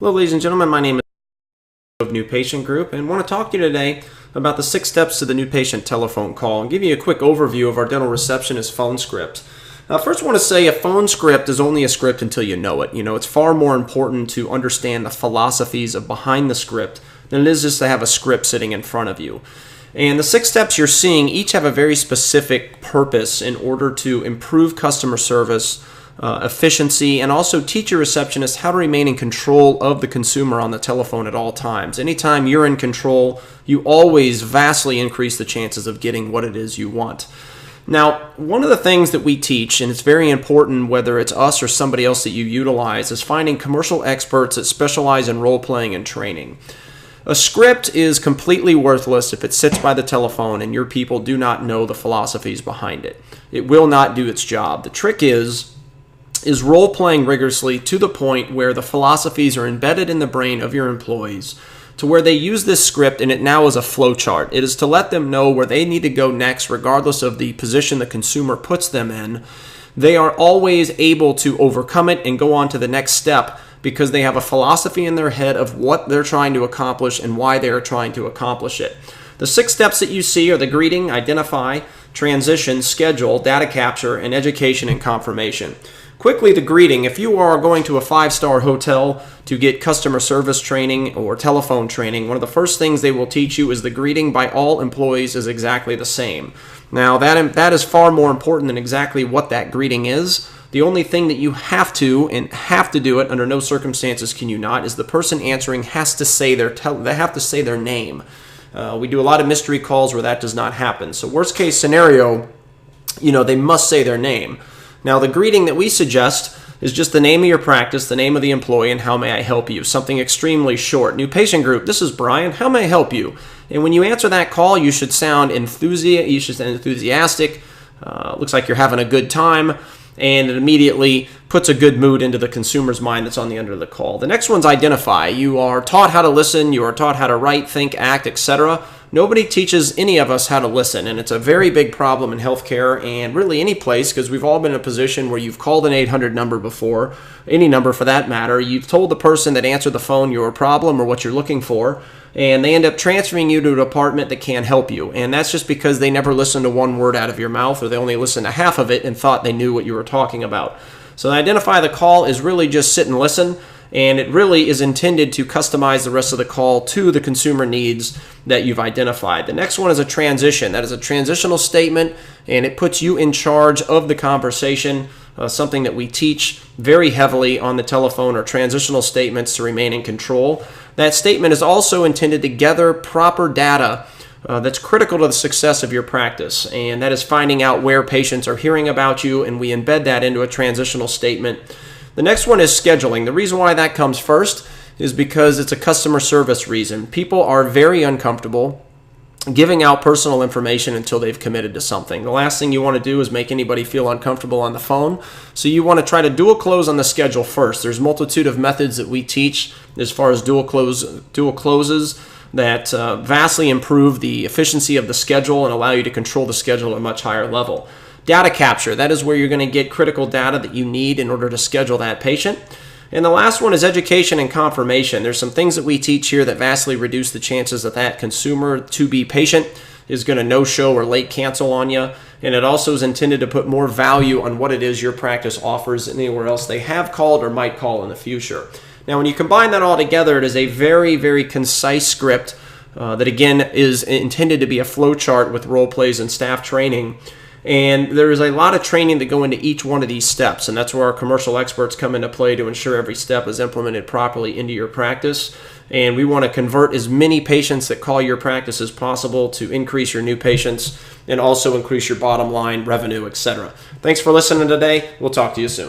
Hello, ladies and gentlemen. My name is of New Patient Group, and want to talk to you today about the 6 steps to the new patient telephone call and give you a quick overview of our dental receptionist phone script. First, I want to say a phone script is only a script until you know it. It's far more important to understand the philosophies behind the script than it is just to have a script sitting in front of you. And the 6 steps you're seeing each have a very specific purpose in order to improve customer service, efficiency, and also teach your receptionist how to remain in control of the consumer on the telephone at all times. Anytime you're in control, you always vastly increase the chances of getting what it is you want. Now, one of the things that we teach, and it's very important whether it's us or somebody else that you utilize, is finding commercial experts that specialize in role-playing and training. A script is completely worthless if it sits by the telephone and your people do not know the philosophies behind it. It will not do its job. The trick is role-playing rigorously to the point where the philosophies are embedded in the brain of your employees to where they use this script and it now is a flow chart. It is to let them know where they need to go next regardless of the position the consumer puts them in. They are always able to overcome it and go on to the next step because they have a philosophy in their head of what they're trying to accomplish and why they are trying to accomplish it. The 6 steps that you see are the greeting, identify, transition, schedule, data capture, and education and confirmation. Quickly, the greeting. If you are going to a 5-star hotel to get customer service training or telephone training, one of the first things they will teach you is the greeting by all employees is exactly the same. Now, that is far more important than exactly what that greeting is. The only thing that you have to do it under no circumstances can you not is the person answering has to say their name. We do a lot of mystery calls where that does not happen. So worst case scenario, they must say their name. Now, the greeting that we suggest is just the name of your practice, the name of the employee, and how may I help you. Something extremely short. New patient group, this is Brian. How may I help you? And when you answer that call, you should sound enthusiastic. Looks like you're having a good time. And it immediately puts a good mood into the consumer's mind that's on the end of the call. The next one's identify. You are taught how to listen. You are taught how to write, think, act, etc. Nobody teaches any of us how to listen, and it's a very big problem in healthcare and really any place because we've all been in a position where you've called an 800 number before, any number for that matter. You've told the person that answered the phone your problem or what you're looking for, and they end up transferring you to a department that can't help you. And that's just because they never listened to one word out of your mouth or they only listened to half of it and thought they knew what you were talking about. So identify the call is really just sit and listen. And it really is intended to customize the rest of the call to the consumer needs that you've identified. The next one is a transition. That is a transitional statement, and it puts you in charge of the conversation, something that we teach very heavily on the telephone, or transitional statements to remain in control. That statement is also intended to gather proper data that's critical to the success of your practice, and that is finding out where patients are hearing about you, and we embed that into a transitional statement. The next one is scheduling. The reason why that comes first is because it's a customer service reason. People are very uncomfortable giving out personal information until they've committed to something. The last thing you want to do is make anybody feel uncomfortable on the phone. So you want to try to dual close on the schedule first. There's a multitude of methods that we teach as far as dual closes that vastly improve the efficiency of the schedule and allow you to control the schedule at a much higher level. Data capture, that is where you're going to get critical data that you need in order to schedule that patient. And the last one is education and confirmation. There's some things that we teach here that vastly reduce the chances that that consumer to-be patient is going to no-show or late cancel on you. And it also is intended to put more value on what it is your practice offers than anywhere else they have called or might call in the future. Now, when you combine that all together, it is a very, very concise script that, again, is intended to be a flow chart with role plays and staff training. And there is a lot of training that go into each one of these steps, and that's where our commercial experts come into play to ensure every step is implemented properly into your practice. And we want to convert as many patients that call your practice as possible to increase your new patients and also increase your bottom line revenue, etc. Thanks for listening today. We'll talk to you soon.